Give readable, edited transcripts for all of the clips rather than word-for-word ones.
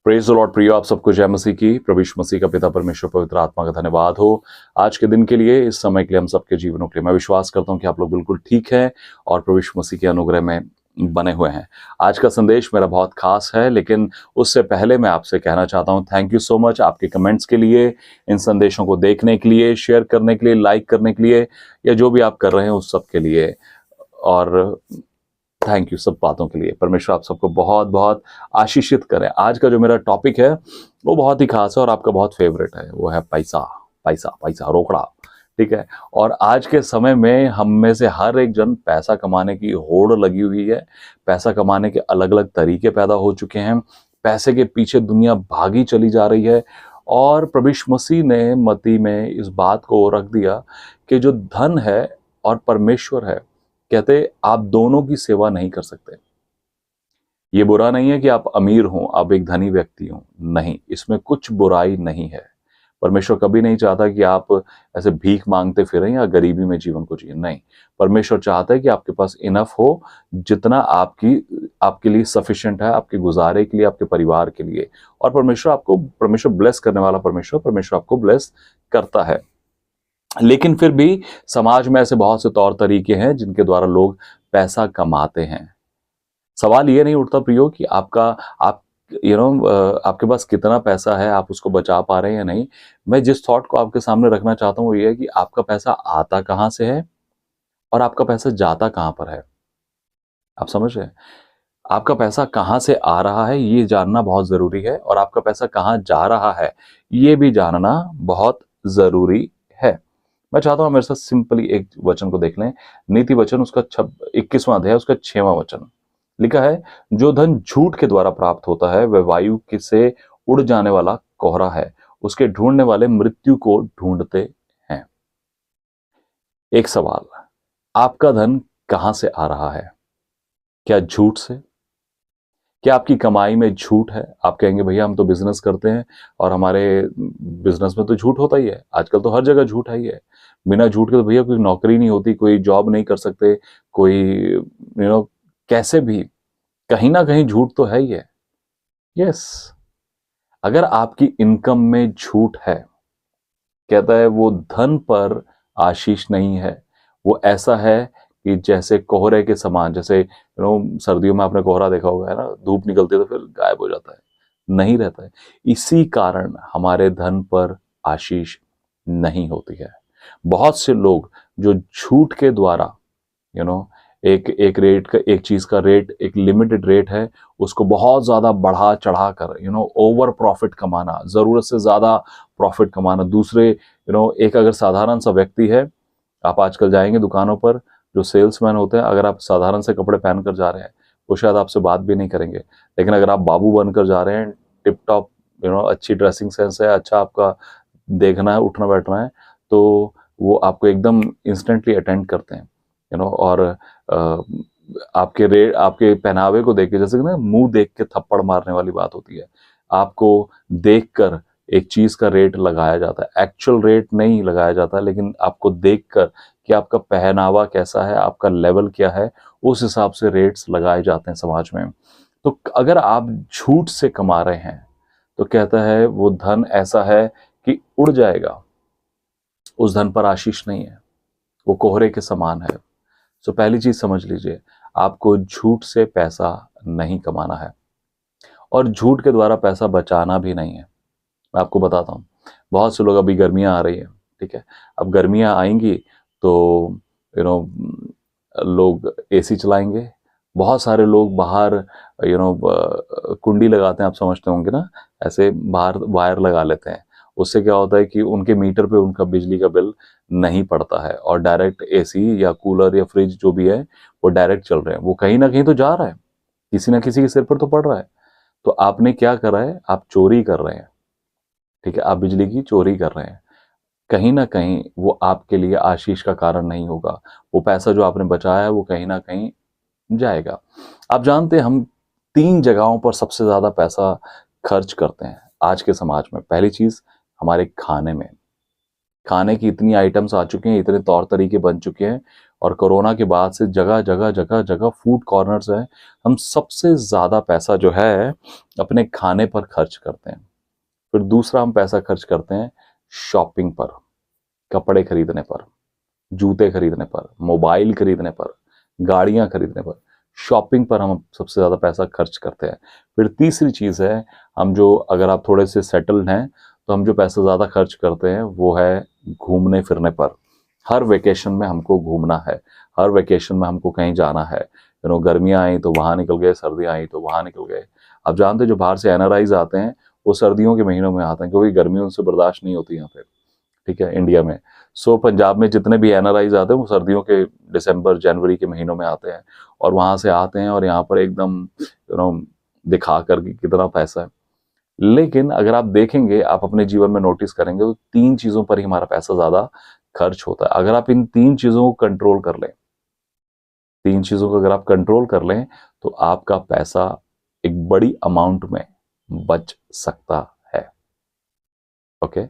Praise the Lord प्रियो, आप सबको जय मसीह की। प्रभु यीशु मसीह का पिता परमेश्वर पवित्र आत्मा का धन्यवाद हो आज के दिन के लिए, इस समय के लिए, हम सबके जीवनों के लिए। मैं विश्वास करता हूं कि आप लोग बिल्कुल ठीक है और प्रभु यीशु मसीह के अनुग्रह में बने हुए हैं। आज का संदेश मेरा बहुत खास है, लेकिन उससे पहले मैं आपसे कहना चाहता हूं थैंक यू सो मच आपके कमेंट्स के लिए, इन संदेशों को देखने के लिए, शेयर करने के लिए, लाइक करने के लिए, या जो भी आप कर रहे हैं उस सब के लिए। और थैंक यू सब बातों के लिए। परमेश्वर आप सबको बहुत बहुत आशीषित करें। आज का जो मेरा टॉपिक है वो बहुत ही खास है और आपका बहुत फेवरेट है, वो है पैसा। पैसा पैसा, रोकड़ा, ठीक है। और आज के समय में हम में से हर एक जन पैसा कमाने की होड़ लगी हुई है। पैसा कमाने के अलग अलग तरीके पैदा हो चुके हैं। पैसे के पीछे दुनिया भागी चली जा रही है। और प्रभु यीशु मसीह ने मत्ती में इस बात को रख दिया कि जो धन है और परमेश्वर है, कहते आप दोनों की सेवा नहीं कर सकते। ये बुरा नहीं है कि आप अमीर हो, आप एक धनी व्यक्ति हो, नहीं, इसमें कुछ बुराई नहीं है। परमेश्वर कभी नहीं चाहता कि आप ऐसे भीख मांगते फिरें या गरीबी में जीवन को जिए, नहीं। परमेश्वर चाहता है कि आपके पास इनफ हो, जितना आपके लिए सफिशिएंट है, आपके गुजारे के लिए, आपके परिवार के लिए। और परमेश्वर ब्लेस करने वाला परमेश्वर आपको ब्लेस करता है। लेकिन फिर भी समाज में ऐसे बहुत से तौर तरीके हैं जिनके द्वारा लोग पैसा कमाते हैं। सवाल ये नहीं उठता प्रियो कि आप आपके पास कितना पैसा है, आप उसको बचा पा रहे हैं या नहीं। मैं जिस थॉट को आपके सामने रखना चाहता हूँ वो ये है कि आपका पैसा आता कहाँ से है और आपका पैसा जाता कहाँ पर है। आप समझ रहे हैं? आपका पैसा कहाँ से आ रहा है ये जानना बहुत जरूरी है, और आपका पैसा कहाँ जा रहा है ये भी जानना बहुत जरूरी है। मैं चाहता हूं मेरे साथ सिंपली एक वचन को देख लें। नीति वचन उसका 21वां अध्याय उसका 6वां वचन लिखा है, जो धन झूठ के द्वारा प्राप्त होता है वह वायु से उड़ जाने वाला कोहरा है, उसके ढूंढने वाले मृत्यु को ढूंढते हैं। एक सवाल, आपका धन कहां से आ रहा है? क्या झूठ से? क्या आपकी कमाई में झूठ है? आप कहेंगे भैया हम तो बिजनेस करते हैं और हमारे बिजनेस में तो झूठ होता ही है। आजकल तो हर जगह झूठ है ही है। बिना झूठ के तो भैया कोई नौकरी नहीं होती, कोई जॉब नहीं कर सकते, कोई कैसे भी कहीं ना कहीं झूठ तो है ही है। यस, अगर आपकी इनकम में झूठ है, कहता है वो धन पर आशीष नहीं है, वो ऐसा है कि जैसे कोहरे के समान। जैसे सर्दियों में आपने कोहरा देखा होगा, है ना, धूप निकलती है तो फिर गायब हो जाता है, नहीं रहता है। इसी कारण हमारे धन पर आशीष नहीं होती है। बहुत से लोग जो झूठ के द्वारा एक चीज का रेट, एक लिमिटेड रेट है, उसको बहुत ज्यादा बढ़ा चढ़ा कर ओवर प्रॉफिट कमाना, जरूरत से ज्यादा प्रॉफिट कमाना। दूसरे एक अगर साधारण सा व्यक्ति है, आप आजकल जाएंगे दुकानों पर, जो सेल्समैन होते हैं, अगर आप साधारण से कपड़े पहनकर जा रहे हैं वो शायद आपसे बात भी नहीं करेंगे। लेकिन अगर आप बाबू बनकर जा रहे हैं, टिप टॉप अच्छी ड्रेसिंग सेंस है, अच्छा आपका देखना है, उठना बैठना है, तो वो आपको एकदम इंस्टेंटली अटेंड करते हैं। और आपके पहनावे को देख के, जैसे ना मुंह देख के थप्पड़ मारने वाली बात होती है। आपको देखकर एक चीज का रेट लगाया जाता है, एक्चुअल रेट नहीं लगाया जाता, लेकिन आपको देखकर कि आपका पहनावा कैसा है, आपका लेवल क्या है, उस हिसाब से रेट्स लगाए जाते हैं समाज में। तो अगर आप झूठ से कमा रहे हैं तो कहता है वो धन ऐसा है कि उड़ जाएगा, उस धन पर आशीष नहीं है, वो कोहरे के समान है। तो पहली चीज समझ लीजिए, आपको झूठ से पैसा नहीं कमाना है और झूठ के द्वारा पैसा बचाना भी नहीं है। मैं आपको बताता हूँ, बहुत से लोग, अभी गर्मियां आ रही है, ठीक है, अब गर्मियां आएंगी तो लोग एसी चलाएंगे। बहुत सारे लोग बाहर कुंडी लगाते हैं, आप समझते होंगे ना, ऐसे बाहर वायर लगा लेते हैं। उससे क्या होता है कि उनके मीटर पे उनका बिजली का बिल नहीं पड़ता है और डायरेक्ट एसी या कूलर या फ्रिज जो भी है वो डायरेक्ट चल रहे हैं। वो कहीं ना कहीं तो जा रहा है, किसी ना किसी के सिर पर तो पड़ रहा है। तो आपने क्या करा है? आप चोरी कर रहे हैं, ठीक है, आप बिजली की चोरी कर रहे हैं। कहीं ना कहीं वो आपके लिए आशीष का कारण नहीं होगा। वो पैसा जो आपने बचाया है वो कहीं ना कहीं जाएगा। आप जानते हैं हम 3 जगहों पर सबसे ज्यादा पैसा खर्च करते हैं आज के समाज में। पहली चीज, हमारे खाने में। खाने की इतनी आइटम्स आ चुके हैं, इतने तौर तरीके बन चुके हैं, और कोरोना के बाद से जगह जगह जगह जगह फूड कॉर्नर्स हैं। हम सबसे ज़्यादा पैसा जो है अपने खाने पर खर्च करते हैं। फिर दूसरा हम पैसा खर्च करते हैं शॉपिंग पर, कपड़े खरीदने पर, जूते खरीदने पर, मोबाइल खरीदने पर, गाड़ियां खरीदने पर, शॉपिंग पर हम सबसे ज़्यादा पैसा खर्च करते हैं। फिर तीसरी चीज़ है, हम जो, अगर आप थोड़े से सेटल्ड हैं तो हम जो पैसा ज़्यादा खर्च करते हैं वो है घूमने फिरने पर। हर वेकेशन में हमको घूमना है, हर वेकेशन में हमको कहीं जाना है। गर्मियाँ आई तो वहाँ निकल गए, सर्दियाँ आई तो वहाँ निकल गए। आप जानते हैं जो बाहर से एनआरआईज आते हैं वो सर्दियों के महीनों में आते हैं, क्योंकि गर्मी उनसे बर्दाश्त नहीं होती यहाँ पे, ठीक है, इंडिया में। पंजाब में जितने भी एनआरआईज आते हैं वो सर्दियों के दिसंबर जनवरी के महीनों में आते हैं, और वहाँ से आते हैं और यहाँ पर एकदम दिखा कर कि कितना पैसा है। लेकिन अगर आप देखेंगे, आप अपने जीवन में नोटिस करेंगे तो 3 चीज़ों पर ही हमारा पैसा ज़्यादा खर्च होता है। अगर आप इन 3 चीज़ों को कंट्रोल कर लें, 3 चीज़ों को अगर आप कंट्रोल कर लें तो आपका पैसा एक बड़ी अमाउंट में बच सकता है। ओके।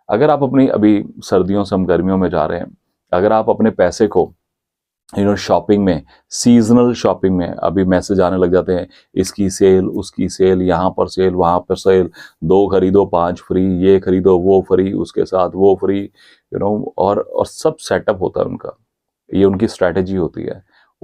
अगर आप अपनी, अभी सर्दियों से हम गर्मियों में जा रहे हैं, अगर आप अपने पैसे को शॉपिंग में, सीजनल शॉपिंग में, अभी मैसेज आने लग जाते हैं, इसकी सेल, उसकी सेल, यहाँ पर सेल, वहाँ पर सेल, 2 खरीदो 5 फ्री, ये खरीदो वो फ्री, उसके साथ वो फ्री, और सब सेटअप होता है उनका। ये उनकी स्ट्रैटेजी होती है।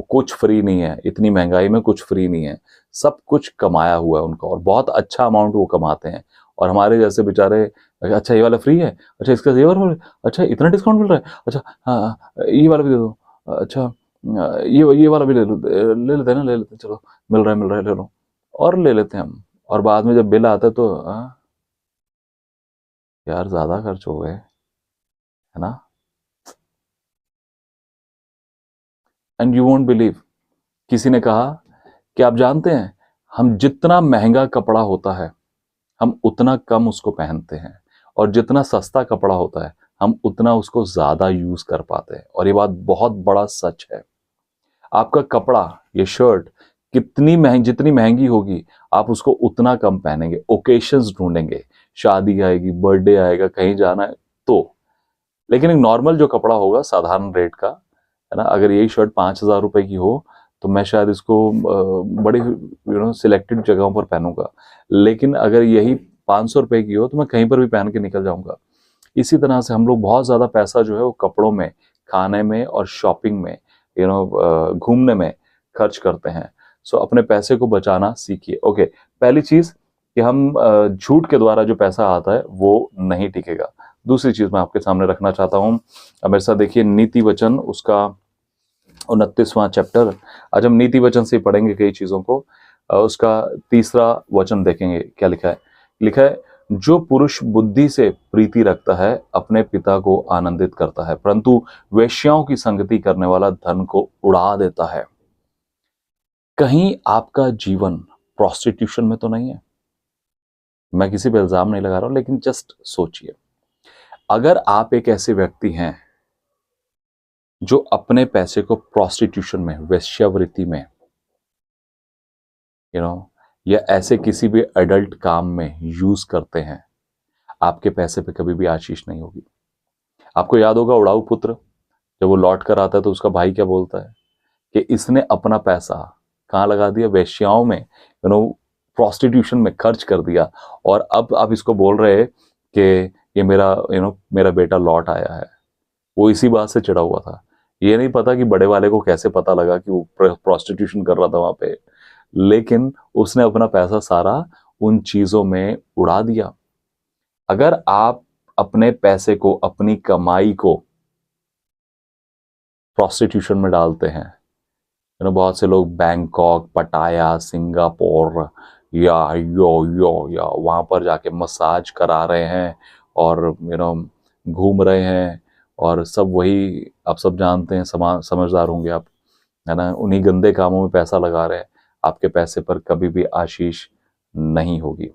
कुछ फ्री नहीं है, इतनी महंगाई में कुछ फ्री नहीं है, सब कुछ कमाया हुआ है उनका, और बहुत अच्छा अमाउंट वो कमाते हैं। और हमारे जैसे बेचारे, अच्छा ये वाला फ्री है, अच्छा इसका ये वाला, अच्छा इतना डिस्काउंट मिल रहा है, अच्छा हाँ ये वाला भी दे दो, अच्छा ये वाला भी ले लेते हैं ना, ले लेते हैं, चलो मिल रहा है ले लो, और ले लेते हैं हम। और बाद में जब बिल आता है तो यार ज्यादा खर्च हो गए, है ना। एंड यू वोंट बिलीव, किसी ने कहा कि आप जानते हैं, हम जितना महंगा कपड़ा होता है हम उतना कम उसको पहनते हैं, और जितना सस्ता कपड़ा होता है हम उतना उसको ज्यादा यूज कर पाते हैं। और ये बात बहुत बड़ा सच है। आपका कपड़ा, ये शर्ट कितनी महंगी, जितनी महंगी होगी आप उसको उतना कम पहनेंगे। ओकेशंस ढूंढेंगे, शादी आएगी, बर्थडे आएगा, कहीं जाना है तो। लेकिन एक नॉर्मल जो कपड़ा होगा साधारण रेट का, है ना, अगर यही शर्ट 5,000 रुपए की हो तो मैं शायद इसको बड़ी सिलेक्टेड जगहों पर पहनूंगा। लेकिन अगर यही 500 रुपए की हो तो मैं कहीं पर भी पहन के निकल जाऊंगा। इसी तरह से हम लोग बहुत ज्यादा पैसा जो है वो कपड़ों में, खाने में और शॉपिंग में, घूमने में खर्च करते हैं। सो अपने पैसे को बचाना सीखिए। ओके, पहली चीज कि हम झूठ के द्वारा जो पैसा आता है वो नहीं टिकेगा। दूसरी चीज मैं आपके सामने रखना चाहता हूं, अब मेरे साथ देखिए नीति वचन, उसका 29वां चैप्टर। आज हम नीति वचन से पढ़ेंगे कई चीजों को। उसका तीसरा वचन देखेंगे क्या लिखा है। लिखा है, जो पुरुष बुद्धि से प्रीति रखता है अपने पिता को आनंदित करता है, परंतु वेश्याओं की संगति करने वाला धन को उड़ा देता है। कहीं आपका जीवन प्रोस्टिट्यूशन में तो नहीं है? मैं किसी पे इल्जाम नहीं लगा रहा हूं, लेकिन जस्ट सोचिए, अगर आप एक ऐसे व्यक्ति हैं जो अपने पैसे को प्रोस्टिट्यूशन में, वेश्यावृत्ति में, या ऐसे किसी भी एडल्ट काम में यूज करते हैं, आपके पैसे पे कभी भी आशीष नहीं होगी। आपको याद होगा उड़ाऊ पुत्र, जब वो लौट कर आता है तो उसका भाई क्या बोलता है कि इसने अपना पैसा कहाँ लगा दिया? वेश्याओं में, प्रोस्टिट्यूशन में खर्च कर दिया, और अब आप इसको बोल रहे हैं कि ये मेरा बेटा लौट आया है। वो इसी बात से चिढ़ा हुआ था। ये नहीं पता कि बड़े वाले को कैसे पता लगा कि वो प्रोस्टिट्यूशन कर रहा था वहां पे, लेकिन उसने अपना पैसा सारा उन चीजों में उड़ा दिया। अगर आप अपने पैसे को, अपनी कमाई को प्रोस्टिट्यूशन में डालते हैं, बहुत से लोग बैंकॉक, पटाया, सिंगापुर या वहां पर जाके मसाज करा रहे हैं, और घूम रहे हैं, और सब वही आप सब जानते हैं, समझदार होंगे आप, है ना, उन्हीं गंदे कामों में पैसा लगा रहे हैं। आपके पैसे पर कभी भी आशीष नहीं होगी।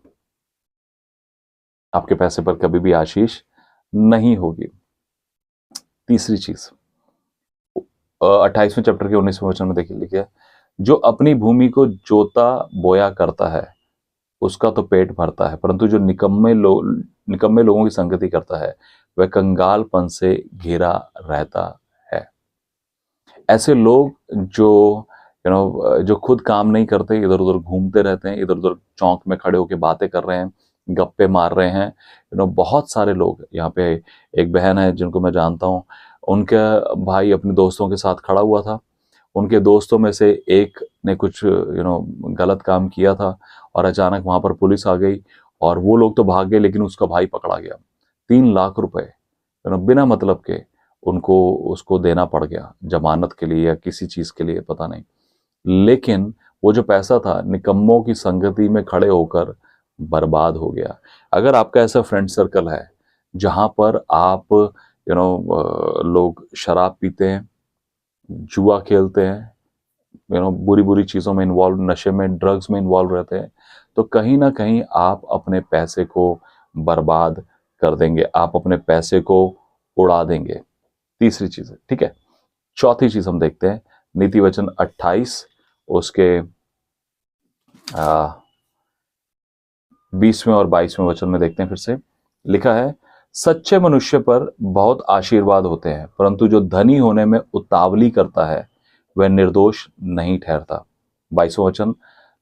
आपके पैसे पर कभी भी आशीष नहीं होगी। तीसरी चीज, 28वें चैप्टर के 19वें वचन में देखिए लिखा है, जो अपनी भूमि को जोता बोया करता है उसका तो पेट भरता है, परंतु जो निकम्मे लोगों की संगति करता है वह कंगालपन से घिरा रहता है। ऐसे लोग जो जो खुद काम नहीं करते, इधर उधर घूमते रहते हैं, इधर उधर चौक में खड़े होकर बातें कर रहे हैं, गप्पे मार रहे हैं, बहुत सारे लोग यहाँ पे। एक बहन है जिनको मैं जानता हूँ, उनका भाई अपने दोस्तों के साथ खड़ा हुआ था, उनके दोस्तों में से एक ने कुछ गलत काम किया था और अचानक वहां पर पुलिस आ गई और वो लोग तो भाग गए, लेकिन उसका भाई पकड़ा गया। 3 लाख रुपए बिना मतलब के उनको उसको देना पड़ गया, जमानत के लिए या किसी चीज के लिए, पता नहीं। लेकिन वो जो पैसा था, निकम्मों की संगति में खड़े होकर बर्बाद हो गया। अगर आपका ऐसा फ्रेंड सर्कल है जहां पर आप लोग शराब पीते हैं, जुआ खेलते हैं, बुरी बुरी चीजों में इन्वॉल्व, नशे में, ड्रग्स में इन्वॉल्व रहते हैं, तो कहीं ना कहीं आप अपने पैसे को बर्बाद कर देंगे, आप अपने पैसे को उड़ा देंगे। तीसरी चीज है, ठीक है। चौथी चीज हम देखते हैं, नीति वचन 28 उसके 20वें और 22वें वचन में देखते हैं। फिर से लिखा है, सच्चे मनुष्य पर बहुत आशीर्वाद होते हैं, परंतु जो धनी होने में उतावली करता है वह निर्दोष नहीं ठहरता। 22वां वचन,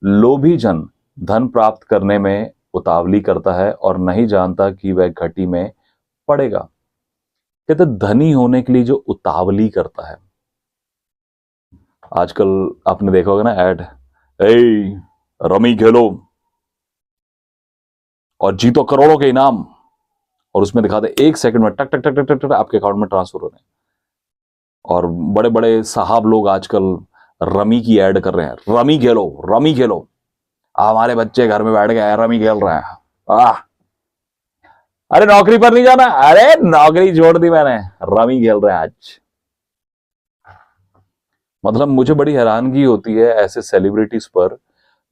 लोभी जन धन प्राप्त करने में उतावली करता है और नहीं जानता कि वह घटी में पड़ेगा। कहते धनी होने के लिए जो उतावली करता है, आजकल आपने देखा होगा ना ऐड, ए रमी खेलो और जीतो करोड़ों के इनाम, और उसमें दिखाते 1 सेकंड में टक टक टक टक टक आपके अकाउंट में ट्रांसफर हो रहे हैं। और बड़े बड़े साहब लोग आजकल रमी की ऐड कर रहे हैं, रमी खेलो, रमी खेलो, हमारे बच्चे घर में बैठ गए रमी खेल रहे हैं। अरे नौकरी पर नहीं जाना, अरे नौकरी छोड़ दी मैंने, रमी खेल रहे हैं आज। मतलब मुझे बड़ी हैरानगी होती है ऐसे सेलिब्रिटीज पर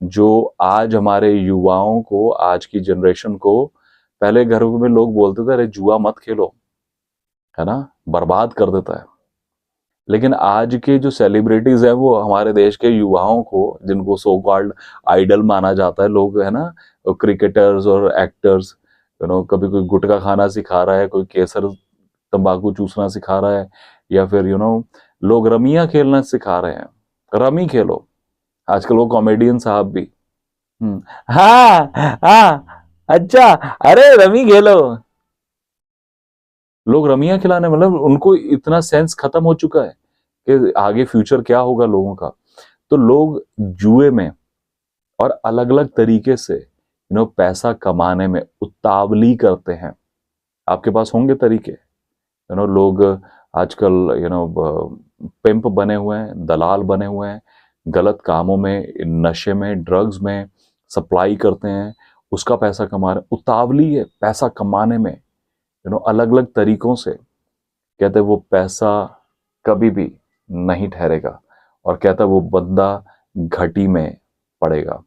जो आज हमारे युवाओं को, आज की जनरेशन को, पहले घरों में लोग बोलते थे अरे जुआ मत खेलो, है ना, बर्बाद कर देता है। लेकिन आज के जो सेलिब्रिटीज हैं वो हमारे देश के युवाओं को, जिनको सो कॉल्ड आइडल माना जाता है, लोग है ना, क्रिकेटर्स और एक्टर्स, कभी कोई गुटखा खाना सिखा रहा है, कोई केसर तंबाकू चूसना सिखा रहा है, या फिर लोग रमियां खेलना सिखा रहे हैं, रमी खेलो। आजकल वो कॉमेडियन साहब भी, हाँ हाँ अच्छा, अरे रमी खेलो। लोग रमियां खिलाने, मतलब उनको इतना सेंस खत्म हो चुका है कि आगे फ्यूचर क्या होगा लोगों का। तो लोग जुए में और अलग अलग तरीके से पैसा कमाने में उतावली करते हैं। आपके पास होंगे तरीके, लोग आजकल पिंप बने हुए हैं, दलाल बने हुए हैं, गलत कामों में, नशे में, ड्रग्स में सप्लाई करते हैं, उसका पैसा कमा रहे। उतावली है पैसा कमाने में, अलग अलग तरीकों से। कहते हैं वो पैसा कभी भी नहीं ठहरेगा, और कहता है वो बंदा घटी में पड़ेगा।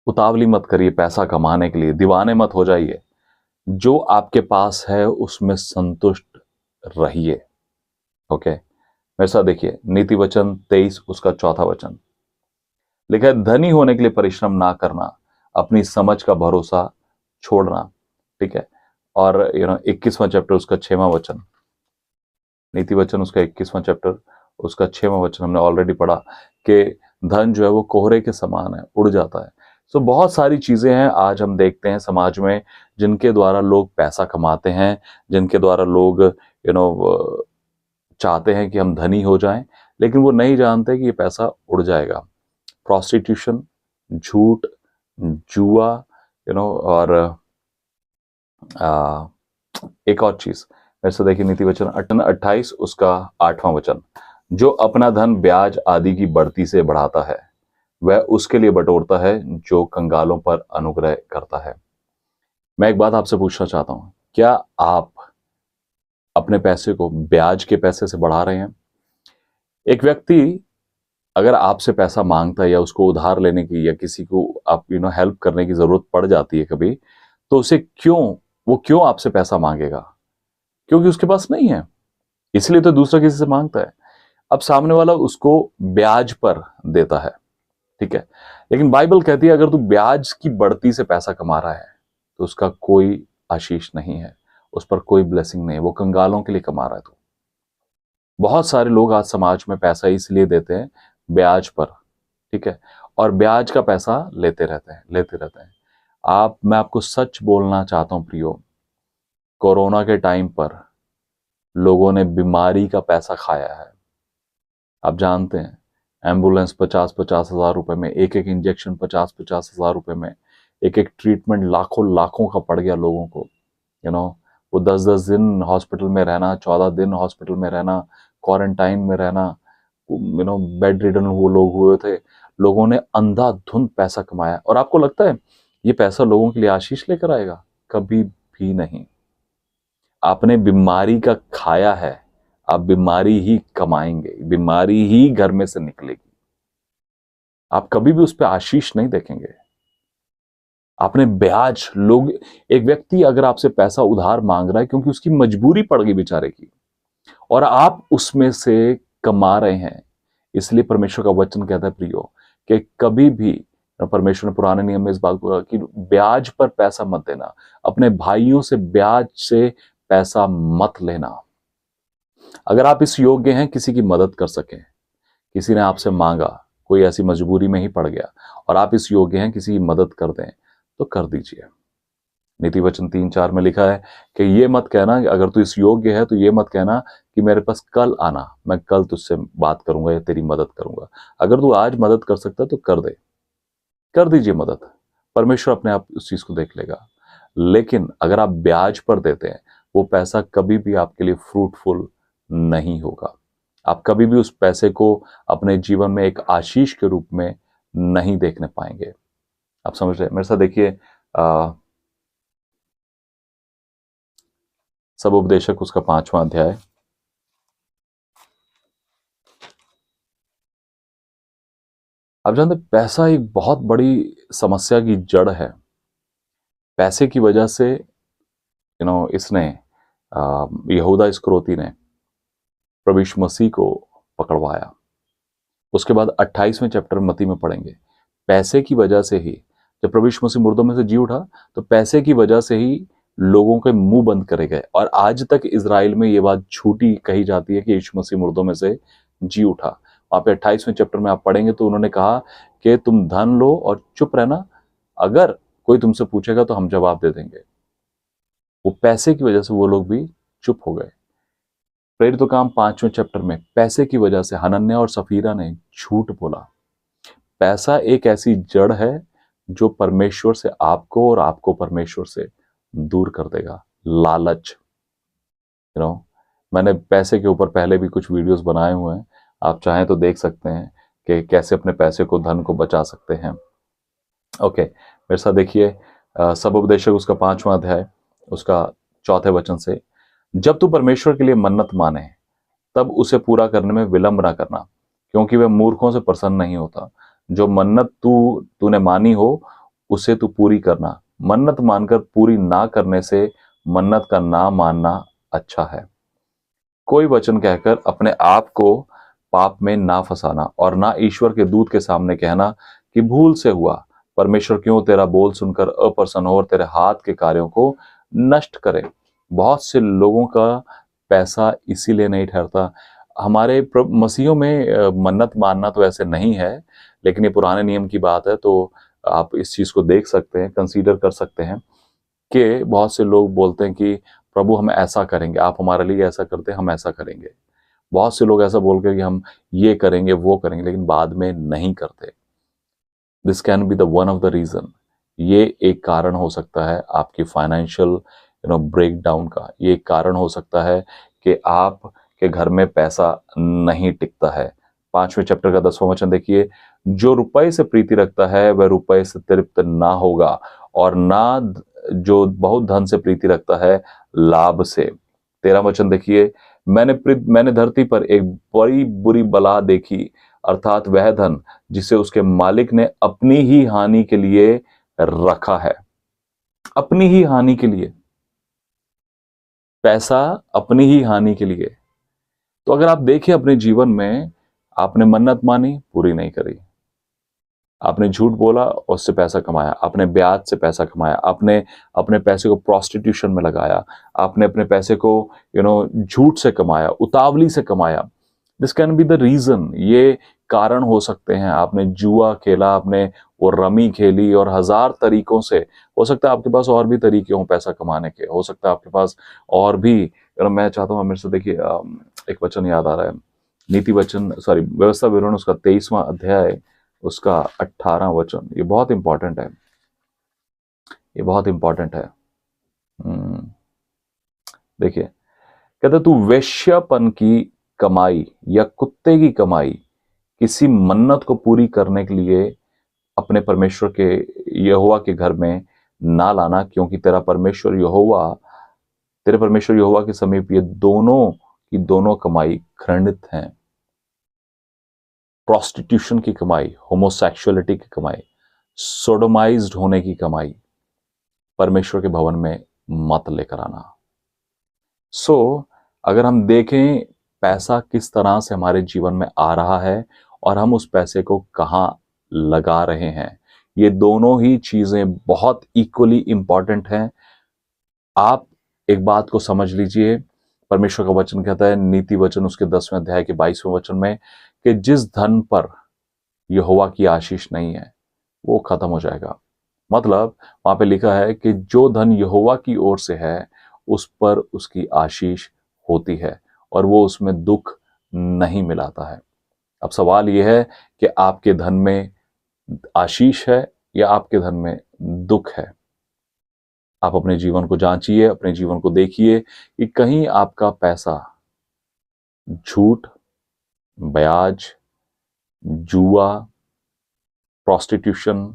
उतावली मत करिए पैसा कमाने के लिए, दीवाने मत हो जाइए। जो आपके पास है उसमें संतुष्ट रहिए। ओके, मेरे साथ देखिए, नीति वचन 23 उसका 4था वचन लिखा है, धनी होने के लिए परिश्रम ना करना, अपनी समझ का भरोसा छोड़ना। ठीक है, और 21वां चैप्टर उसका 6वां वचन, नीति वचन उसका 21वां चैप्टर उसका 6वां वचन हमने ऑलरेडी पढ़ा कि धन जो है वो कोहरे के समान है, उड़ जाता है। सो बहुत सारी चीजें हैं आज हम देखते हैं समाज में, जिनके द्वारा लोग पैसा कमाते हैं, जिनके द्वारा लोग चाहते हैं कि हम धनी हो जाएं, लेकिन वो नहीं जानते कि ये पैसा उड़ जाएगा। प्रोस्टिट्यूशन, झूठ, जुआ, और एक और चीज मेरे से देखिए, नीति वचन 28 उसका 8वां वचन, जो अपना धन ब्याज आदि की बढ़ती से बढ़ाता है वह उसके लिए बटोरता है जो कंगालों पर अनुग्रह करता है। मैं एक बात आपसे पूछना चाहता हूं, क्या आप अपने पैसे को ब्याज के पैसे से बढ़ा रहे हैं? एक व्यक्ति अगर आपसे पैसा मांगता है, या उसको उधार लेने की, या किसी को आप हेल्प करने की जरूरत पड़ जाती है कभी, तो उसे वो क्यों आपसे पैसा मांगेगा? क्योंकि उसके पास नहीं है, इसलिए तो दूसरा किसी से मांगता है। अब सामने वाला उसको ब्याज पर देता है, ठीक है, लेकिन बाइबल कहती है अगर तू ब्याज की बढ़ती से पैसा कमा रहा है तो उसका कोई आशीष नहीं है, उस पर कोई ब्लेसिंग नहीं है, वो कंगालों के लिए कमा रहा है। बहुत सारे लोग आज समाज में पैसा इसलिए देते हैं ब्याज पर, ठीक है, और ब्याज का पैसा लेते रहते हैं। मैं आपको सच बोलना चाहता हूं प्रियो, कोरोना के टाइम पर लोगों ने बीमारी का पैसा खाया है। आप जानते हैं, एम्बुलेंस 50-50 हज़ार रुपए में, एक एक इंजेक्शन 50-50 हज़ार रुपए में, एक एक ट्रीटमेंट लाखों लाखों का पड़ गया लोगों को। यू नो वो 10-10 दिन हॉस्पिटल में रहना, 14 दिन हॉस्पिटल में रहना, क्वारंटाइन में रहना, बेड रिडन वो लोग हुए थे। लोगों ने अंधाधुंध पैसा कमाया, और आपको लगता है ये पैसा लोगों के लिए आशीष लेकर आएगा? कभी भी नहीं। आपने बीमारी का खाया है, आप बीमारी ही कमाएंगे, बीमारी ही घर में से निकलेगी। आप कभी भी उस पर आशीष नहीं देखेंगे। आपने ब्याज, लोग, एक व्यक्ति अगर आपसे पैसा उधार मांग रहा है क्योंकि उसकी मजबूरी पड़ गई बेचारे की, और आप उसमें से कमा रहे हैं, इसलिए परमेश्वर का वचन कहता है प्रियो कि कभी भी, परमेश्वर ने पुराने नियम में इस बात को कहा कि ब्याज पर पैसा मत देना, अपने भाइयों से ब्याज से पैसा मत लेना। अगर आप इस योग्य हैं किसी की मदद कर सकें, किसी ने आपसे मांगा, कोई ऐसी मजबूरी में ही पड़ गया, और आप इस योग्य हैं किसी की मदद कर दें, तो कर दीजिए। नीति वचन 3:4 में लिखा है कि ये मत कहना, अगर तू इस योग्य है तो ये मत कहना कि मेरे पास कल आना, मैं कल तुझसे बात करूंगा या तेरी मदद करूंगा। अगर तू आज मदद कर सकता है तो कर दीजिए मदद, परमेश्वर अपने आप उस चीज को देख लेगा। लेकिन अगर आप ब्याज पर देते हैं, वो पैसा कभी भी आपके लिए फ्रूटफुल नहीं होगा। आप कभी भी उस पैसे को अपने जीवन में एक आशीष के रूप में नहीं देखने पाएंगे। आप समझ रहे हैं? मेरे साथ देखिए, सब उपदेशक उसका 5वां अध्याय, आप जानते हैं, पैसा एक बहुत बड़ी समस्या की जड़ है। पैसे की वजह से इसने, यहूदा इस्करियोती ने प्रभु यीशु मसीह को पकड़वाया। उसके बाद 28वें चैप्टर मत्ती में पढ़ेंगे, पैसे की वजह से ही, जब प्रभु यीशु मसीह मुर्दों में से जी उठा, तो पैसे की वजह से ही लोगों के मुंह बंद करे गए। और आज तक इजराइल में ये बात झूठी कही जाती है कि यीशु मसीह मुर्दों में से जी उठा। वहां पे 28वें चैप्टर में आप पढ़ेंगे तो उन्होंने कहा कि तुम धन लो और चुप रहना, अगर कोई तुमसे पूछेगा तो हम जवाब दे देंगे। वो पैसे की वजह से वो लोग भी चुप हो गए। प्रेरितों काम 5वें चैप्टर में पैसे की वजह से हनन्याह और सफीरा ने झूठ बोला। पैसा एक ऐसी जड़ है जो परमेश्वर से आपको और आपको परमेश्वर से दूर कर देगा। लालच, मैंने पैसे के ऊपर पहले भी कुछ वीडियोस बनाए हुए हैं, आप चाहें तो देख सकते हैं कि कैसे अपने पैसे को, धन को बचा सकते हैं। ओके, मेरे साथ देखिए, सब उपदेशक उसका 5वां अध्याय, उसका 4थे वचन से, जब तू परमेश्वर के लिए मन्नत माने तब उसे पूरा करने में विलंब ना करना, क्योंकि वह मूर्खों से प्रसन्न नहीं होता। जो मन्नत तूने मानी हो उसे तू पूरी करना। मन्नत मानकर पूरी ना करने से मन्नत का ना मानना अच्छा है। कोई वचन कहकर अपने आप को पाप में ना फंसाना, और ना ईश्वर के दूत के सामने कहना कि भूल से हुआ। परमेश्वर क्यों तेरा बोल सुनकर अप्रसन्न हो और तेरे हाथ के कार्यों को नष्ट करे। बहुत से लोगों का पैसा इसीलिए नहीं ठहरता। हमारे मसीहों में मन्नत मानना तो ऐसे नहीं है, लेकिन ये पुराने नियम की बात है, तो आप इस चीज को देख सकते हैं, कंसीडर कर सकते हैं कि बहुत से लोग बोलते हैं कि प्रभु हम ऐसा करेंगे, आप हमारे लिए ऐसा करते हैं, हम ऐसा करेंगे। बहुत से लोग ऐसा बोल के कि हम ये करेंगे वो करेंगे, लेकिन बाद में नहीं करते। This can be the one of the reason. ये एक कारण हो सकता है आपकी फाइनेंशियल ब्रेक डाउन का। ये एक कारण हो सकता है कि आप के घर में पैसा नहीं टिकता है। 5वें चैप्टर का 10वां वचन देखिए, जो रुपए से प्रीति रखता है वह रुपए से तृप्त ना होगा, और ना जो बहुत धन से प्रीति रखता है लाभ से। 13वां वचन देखिए, मैंने धरती पर एक बड़ी बुरी बला देखी, अर्थात वह धन जिसे उसके मालिक ने अपनी ही हानि के लिए रखा है। अपनी ही हानि के लिए, पैसा अपनी ही हानि के लिए। तो अगर आप देखें अपने जीवन में, आपने मन्नत मानी, पूरी नहीं करी, आपने झूठ बोला, उससे पैसा कमाया, आपने ब्याज से पैसा कमाया, आपने अपने पैसे को प्रोस्टिट्यूशन में लगाया, आपने अपने पैसे को झूठ से कमाया, उतावली से कमाया। This can be the reason, ये कारण हो सकते हैं। आपने जुआ खेला, आपने वो रमी खेली, और हजार तरीकों से, हो सकता है आपके पास और भी तरीके हों पैसा कमाने के, हो सकता है आपके पास और भी मैं चाहता हूँ मेरे से, देखिए एक वचन याद आ रहा है, नीति वचन, सॉरी, व्यवस्था विवरण, उसका 23वां अध्याय, उसका 18वां वचन, ये बहुत इंपॉर्टेंट है, ये बहुत इंपॉर्टेंट है। देखिए, कहते तू वेश्यापन की कमाई या कुत्ते की कमाई किसी मन्नत को पूरी करने के लिए अपने परमेश्वर के यहोवा के घर में ना लाना, क्योंकि तेरे परमेश्वर यहोवा के समीप ये दोनों की दोनों कमाई घृणित हैं। प्रोस्टिट्यूशन की कमाई, होमोसेक्सुअलिटी की कमाई, सोडोमाइज्ड होने की कमाई परमेश्वर के भवन में मत लेकर आना। अगर हम देखें पैसा किस तरह से हमारे जीवन में आ रहा है और हम उस पैसे को कहाँ लगा रहे हैं, ये दोनों ही चीजें बहुत इक्वली इंपॉर्टेंट हैं। आप एक बात को समझ लीजिए, परमेश्वर का वचन कहता है, नीति वचन उसके 10वें अध्याय के 22वें वचन में, कि जिस धन पर यहोवा की आशीष नहीं है वो खत्म हो जाएगा। मतलब वहां पे लिखा है कि जो धन यहोवा की ओर से है उस पर उसकी आशीष होती है और वो उसमें दुख नहीं मिलाता है। अब सवाल यह है कि आपके धन में आशीष है या आपके धन में दुख है। आप अपने जीवन को जांचिए, अपने जीवन को देखिए कि कहीं आपका पैसा झूठ, ब्याज, जुआ, प्रोस्टिट्यूशन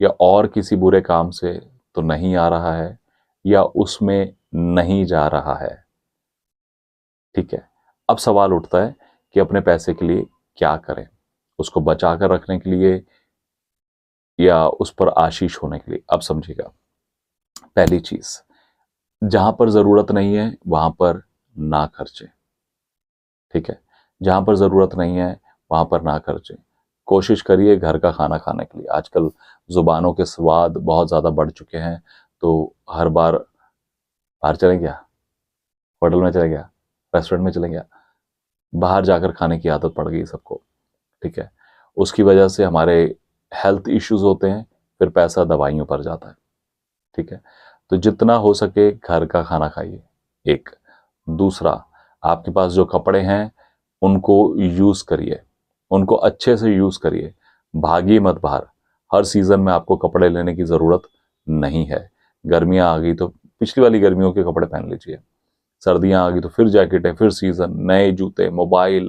या और किसी बुरे काम से तो नहीं आ रहा है या उसमें नहीं जा रहा है। ठीक है, अब सवाल उठता है कि अपने पैसे के लिए क्या करें, उसको बचा कर रखने के लिए या उस पर आशीष होने के लिए। अब समझिएगा, पहली चीज, जहां पर जरूरत नहीं है वहां पर ना खर्चे। ठीक है, जहां पर जरूरत नहीं है वहां पर ना खर्चे। कोशिश करिए घर का खाना खाने के लिए। आजकल जुबानों के स्वाद बहुत ज्यादा बढ़ चुके हैं, तो हर बार बाहर चले गया, होटल में चले गया, रेस्टोरेंट में चले गया, बाहर जाकर खाने की आदत पड़ गई सबको। ठीक है, उसकी वजह से हमारे हेल्थ इश्यूज होते हैं, फिर पैसा दवाइयों पर जाता है। ठीक है, तो जितना हो सके घर का खाना खाइए। एक, दूसरा, आपके पास जो कपड़े हैं उनको यूज करिए, उनको अच्छे से यूज करिए, भागिए मत बाहर। हर सीजन में आपको कपड़े लेने की जरूरत नहीं है। गर्मियां आ गई तो पिछली वाली गर्मियों के कपड़े पहन लीजिए, सर्दियां आ गई तो फिर जैकेटें, फिर सीजन, नए जूते, मोबाइल,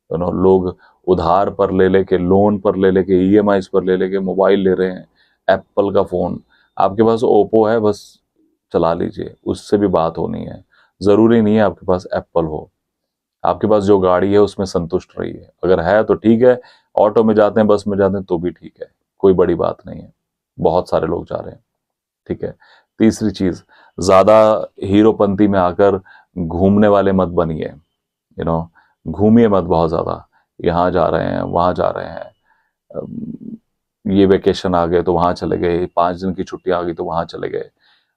लोग उधार पर ले लेके, लोन पर ले लेके, ईएमआई पर ले लेके मोबाइल ले रहे हैं। एप्पल का फोन, आपके पास ओप्पो है, बस चला लीजिए, उससे भी बात होनी है। जरूरी नहीं है आपके पास एप्पल हो। आपके पास जो गाड़ी है उसमें संतुष्ट रहिए, अगर है तो ठीक है, ऑटो में जाते हैं, बस में जाते हैं तो भी ठीक है, कोई बड़ी बात नहीं है, बहुत सारे लोग जा रहे हैं। ठीक है, तीसरी चीज, ज्यादा हीरोपंती में आकर घूमने वाले मत बनिए। घूमिए मत बहुत ज्यादा, यहाँ जा रहे हैं, वहां जा रहे हैं, ये वेकेशन आ गए तो वहां चले गए, 5 दिन की छुट्टी आ गई तो वहां चले गए।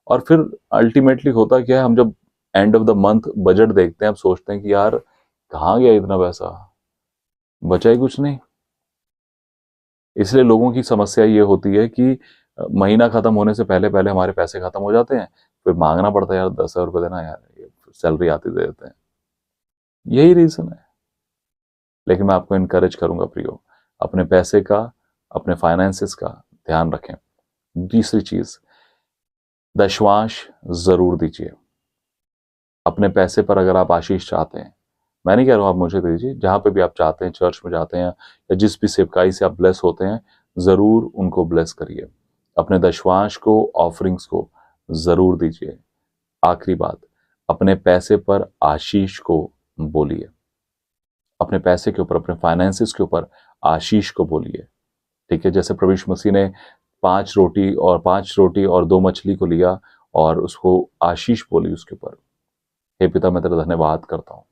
और फिर अल्टीमेटली होता क्या है, हम जब end of the month budget देखते हैं, अब सोचते हैं कि यार कहाँ गया इतना पैसा, बचा ही कुछ नहीं। इसलिए लोगों की समस्या ये होती है कि महीना खत्म होने से पहले पहले हमारे पैसे खत्म हो जाते हैं, फिर मांगना पड़ता है, यार 10,000 रुपये देना, यार सैलरी आती दे देते हैं। यही रीजन है। लेकिन मैं आपको इनकरेज करूंगा प्रियो, अपने पैसे का, अपने फाइनेंसेस का ध्यान रखें। तीसरी चीज, दशवांश जरूर दीजिए। अपने पैसे पर अगर आप आशीष चाहते हैं, मैं नहीं कह रहा हूं आप मुझे दीजिए, जहां पे भी आप चाहते हैं, चर्च में जाते हैं या जिस भी सेवकाई से आप ब्लेस होते हैं, जरूर उनको ब्लेस करिए। अपने दशवांश को, ऑफरिंग्स को जरूर दीजिए। आखिरी बात, अपने पैसे पर आशीष को बोलिए। अपने पैसे के ऊपर, अपने फाइनेंसिस के ऊपर आशीष को बोलिए। ठीक है, जैसे प्रभु यीशु मसीह ने 5 रोटी और 2 मछली को लिया और उसको आशीष बोली उसके ऊपर, हे पिता मैं तेरा धन्यवाद करता हूं,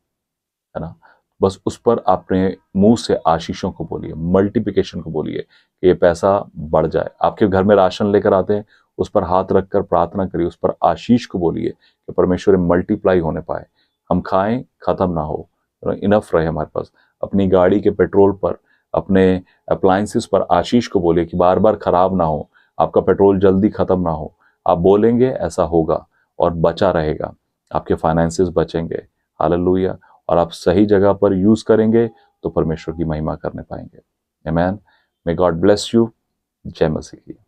है ना। बस उस पर अपने मुंह से आशीषों को बोलिए, मल्टीप्लिकेशन को बोलिए कि ये पैसा बढ़ जाए। आपके घर में राशन लेकर आते हैं, उस पर हाथ रखकर प्रार्थना करिए, उस पर आशीष को बोलिए कि परमेश्वर मल्टीप्लाई होने पाए, हम खाएं खत्म ना हो, इनफ रहे हमारे पास। अपनी गाड़ी के पेट्रोल पर, अपने अप्लायंसेस पर आशीष को बोलिए कि बार बार खराब ना हो, आपका पेट्रोल जल्दी खत्म ना हो। आप बोलेंगे ऐसा होगा और बचा रहेगा, आपके फाइनेंसेस बचेंगे। हालेलुया। और आप सही जगह पर यूज करेंगे तो परमेश्वर की महिमा करने पाएंगे। आमेन। May God bless you. जय मसीह की।